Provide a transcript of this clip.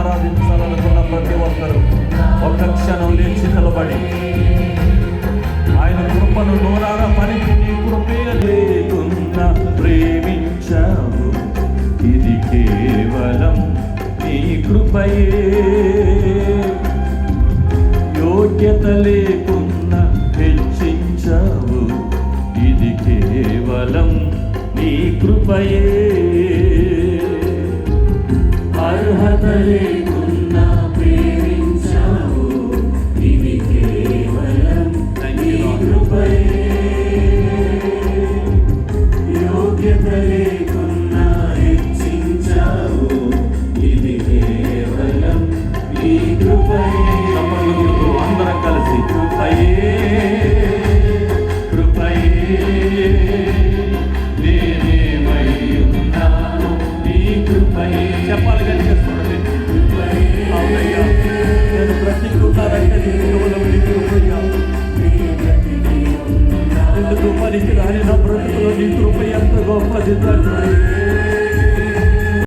ఆరాధించాలనుకున్న ప్రతి ఒక్కరూ ఒక్క క్షణం లేచి నిలబడి ఆయన కృపను నోరారా పలికి, నీ కృపే లేకున్నా ప్రేమించావు, ఇది కేవలం నీ కృపయే. యోగ్యత లేకున్నా హెచ్చించావు, ఇది కేవలం నీ కృపయే. అర్హత లేకున్నా ప్రేమించావు, ఇది కేవలం నీ కృపయే. యోగ్యత లేకున్నా హెచ్చించావు, ఇది కేవలం నీ కృపయే. అందరం కలిసి కృపయే కృపయే నేనేమై ఉన్నాను నీ కృపయే. చెప్పాలి కానీ చేసుకోండి. అవునయ్యా, నేను బ్రతికున్నానంటే నీ కేవలం నీ కృపయ్యా. ఎందుకు పనికి రాని నా బ్రతుకులో నీ కృప ఎంత గొప్పది తండ్రి.